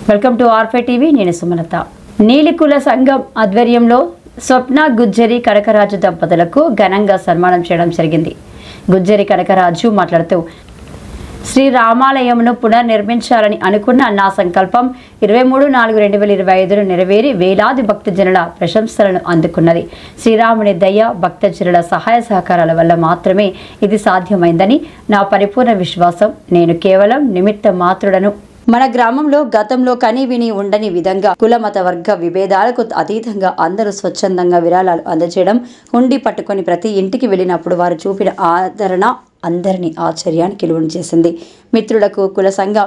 Welcome to ఆర్ఫే TV. నేను సుమలత. నీలికుల సంఘం ఆధ్వర్యంలో స్వప్న గుజ్జరి కనకరాజు దంపతులకు ఘనంగా సన్మానం చేయడం జరిగింది. గుజ్జరి కనకరాజు మాట్లాడుతూ, శ్రీరామాలయంను పునర్నిర్మించాలని అనుకున్న నా సంకల్పం 23/4/2025 నెరవేరి వేలాది భక్తజనుల ప్రశంసలను అందుకున్నది. శ్రీరాముని దయ, భక్తజనుల సహాయ సహకారాల వల్ల మాత్రమే ఇది సాధ్యమైందని నా పరిపూర్ణ విశ్వాసం. నేను కేవలం నిమిత్త మాత్రుడను. మన గ్రామంలో గతంలో కని విని ఉండని విధంగా కుల మత వర్గ విభేదాలకు అతీతంగా అందరూ స్వచ్ఛందంగా విరాళాలు అందజేయడం, హుండీ పట్టుకొని ప్రతి ఇంటికి వెళ్ళినప్పుడు వారు చూపిన ఆదరణ అందరినీ ఆశ్చర్యానికి లోను చేసింది. మిత్రులకు, కుల సంఘ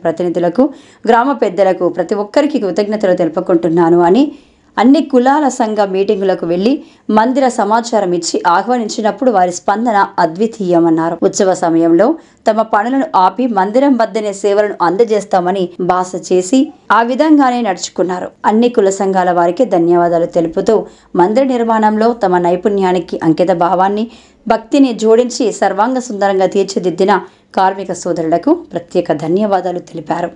ప్రతినిధులకు, గ్రామ పెద్దలకు ప్రతి ఒక్కరికి కృతజ్ఞతలు తెలుపుకుంటున్నాను అని అన్ని కులాల సంఘ మీటింగులకు వెళ్లి మందిర సమాచారం ఇచ్చి ఆహ్వానించినప్పుడు వారి స్పందన అద్వితీయమన్నారు. ఉత్సవ సమయంలో తమ పనులను ఆపి మందిరం వద్దనే సేవలను అందజేస్తామని భాష చేసి ఆ విధంగానే నడుచుకున్నారు. అన్ని కుల సంఘాల వారికి ధన్యవాదాలు తెలుపుతూ మందిర నిర్మాణంలో తమ నైపుణ్యానికి, అంకిత భావాన్ని, భక్తిని జోడించి సర్వాంగ సుందరంగా తీర్చిదిద్దిన కార్మిక సోదరులకు ప్రత్యేక ధన్యవాదాలు తెలిపారు.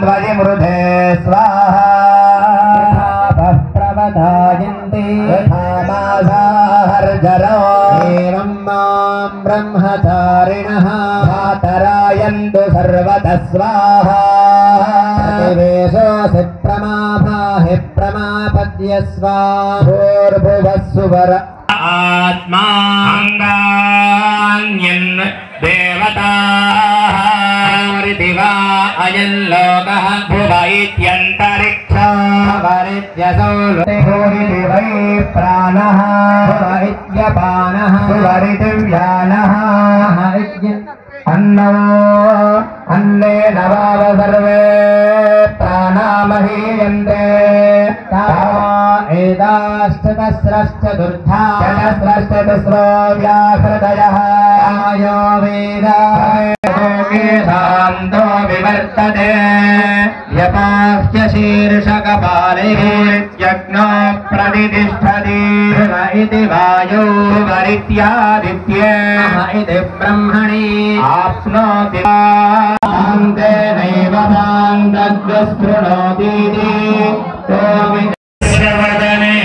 ध्वजिमृधे स्वाहा प्रवदायन्ति हर्जरो एवं मां ब्रह्मचारिणः धातरायन्तु सर्वतः स्वाहा प्रतिवेशोऽसि प्रमाभाहि प्रमापद्य स्वाभूर्भुवः सुवर आत्माङ्गान्यन् देवताः दिवा अयल्लोकः भुव इत्यन्तरिक्षो भवरित्यसौ भूरिदिवै प्राणः भुव इत्यपानः भुवरिदिव्यानः अन्नो अन्नेन वाव सर्वे प्राणामहीयन्ते एदाश्चतस्रश्चतुर्था चतस्रश्चतुस्रो व्याहृतयः आयो वेद शान्तो विवर्तते यपाह्य शीर्षकपालैर्यज्ञो प्रतिष्ठति इति वायो वरित्यादित्ये इति ब्रह्मणि आप्नोति नैव तद्वस्पृणोतीति वदने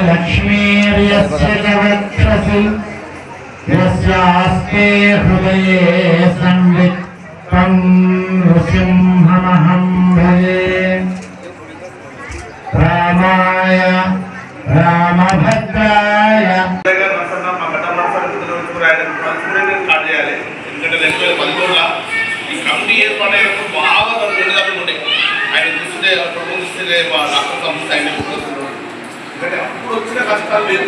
लक्ष्मीर्यस्य च वक्षसि यस्यास्ते हृदये संवित्तं नृसिंहमहं भजे रामाय रामभद्राय వచ్చిన కష్టాలు లేదు.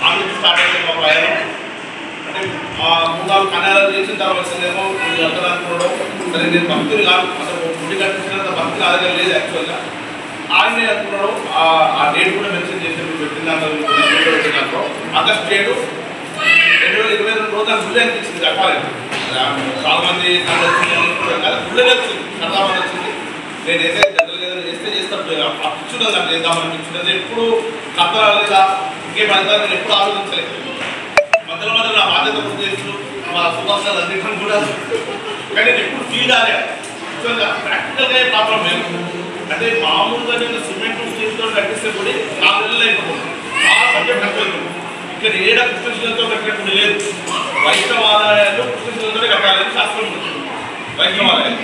దాంట్లో స్టార్ట్ అయ్యే మా ప్రయాణం అంటే 3-4 కన్యాలు చేసిన తర్వాత ఏమో అనుకోవడం సరే నేను భక్తులు కాదు, అసలు గుడి కట్టించినంత భక్తులు ఆదరణ లేదు. యాక్చువల్గా ఆయనే అనుకున్నాడు. ఆ డేట్ కూడా మెన్షన్ చేసినప్పుడు పెట్టిన దాంట్లో ఆగస్ట్ 7, 2022 రోజు నాకు గుడి అనిపించింది కట్టాలని. చాలా మంది గుడి వచ్చింది, కడదామని వచ్చింది. నేనైతే జనరల్ చేస్తే చేస్తాను, అప్పించున్నది నాకు చేద్దామని అనిపించింది. ఎప్పుడు కథ లేదా ఇంకేం అడుగుతారు నేను ఎప్పుడు ఆలోచించలేదు. మధ్యలో నా బాధ్యత గుర్తు చేస్తూ మా సుభాషాలు అన్నింటిని కూడా కానీ నేను ఎప్పుడు ఫీల్ అయ్యా. యాక్చువల్గా ప్రాక్టికల్గా ప్రాబ్లం లేదు. అంటే మామూలుగా నేను సిమెంట్ స్టీల్తో కట్టిస్తే కూడా 4 నెలలు అయిపోతుంది. ఆ బడ్జెట్ కట్టలేదు. ఇక్కడ ఏడా కృష్ణశీలతో కట్టినప్పుడు లేదు. వైష్ణవాలయాలు కృష్ణశీలతోనే కట్టాలని శాస్త్రం ఉంటుంది. వైష్ణవాలయాలు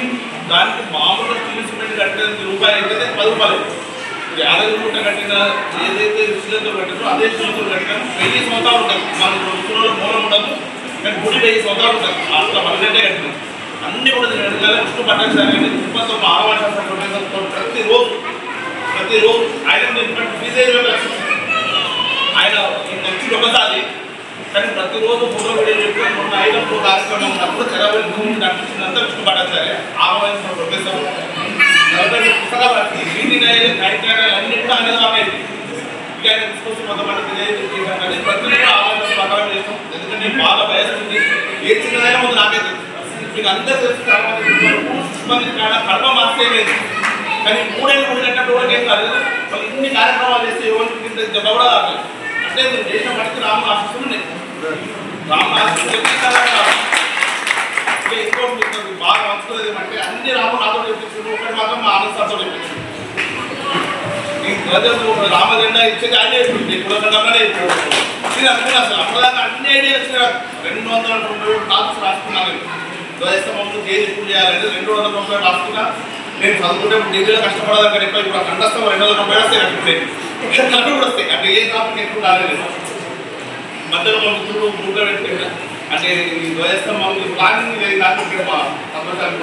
దానికి మామూలుగా స్టీల్ సిమెంట్ కట్టేందుకు రూపాయలు అయితే 10 రూపాయలు. యాదగిరిగుట్ట కట్టిన ఏదైతే శిలతో కట్టినో అదే శిలతో కట్టిన 1000 సంవత్సరాలు ఉంటుంది. మన ఋషులలో మూలం ఉండదు కానీ గుడి 1000 సంవత్సరాలు ఉంటుంది. అట్లా 12 కట్టినాం. అన్నీ కూడా విష్ణు పట్టాచార్య తిరుపతితో ఆహ్వానించాల్సిన ప్రతిరోజు ఆయన ఆయన వచ్చింది ఒకసారి కానీ ప్రతిరోజు ఫోటో వీడియో చెప్పుకొని మొన్న 5 కార్యక్రమం ఉన్నప్పుడు తెరవెల్లి భూమిని నడిపించినంత విష్ణు పట్టాచార్య ఆహ్వానించిన ప్రొఫెసర్ పుస్తకాలు వీటిని అన్ని కూడా అనేది ఇంకా ఆయన తీసుకొచ్చి కొంతమంది తెలియజేసాం కానీ ప్రతి ఆలోచన ప్రకారం చేస్తాం. ఎందుకంటే బాగా భయస్తుంది, ఏ చిన్నదైనా ముందు నాకే తెలుసు. మీకు అందరూ తెలుసు, చాలా మంది కడప మార్చే లేదు కానీ 3 గంటల కూడా ఏం కాదు. వాళ్ళు ఇన్ని కార్యక్రమాలు చేస్తే ఎవరికి ఇంత దెబ్బ కూడా రాదు. అంటే మీరు చేసిన మటుకు రాము ఆశిస్తులు ఉన్నాయి. రాము ఆశిస్తులు ఇంకోటి బాగా మంచుకునేది ఏమంటే అన్ని రాము నాతో చెప్పించారు, ఒకటి మాత్రం మా ఆనందంతో చెప్పించారు. రామజెండా ఇచ్చేది ఆయన చెప్పింది, కులకండగానే చెప్పాడు. నేను అనుకున్నా అసలు అప్పటిదాకా అన్ని ఐడియా వచ్చిన 230 టాపిక్స్ రాసుకున్నాను. ధ్వజస్తంభంలో తేదీ ఎప్పుడు చేయాలంటే 230 రాసుకున్నా. నేను చదువుకుంటే డిగ్రీలో కష్టపడదా కానీ ఇప్పుడు కంఠస్థం 290 వస్తాయి అనుకుంటే కూడా వస్తాయి. అంటే ఏ టాపిక్ ఎక్కువ రాలేదు. మధ్యలో మా మిత్రులు గ్రూప్లో పెట్టుకుంటా అంటే ఈ ధ్వజస్తంభం ప్లానింగ్ నాకు ఇక్కడ మా సంవత్సరాలు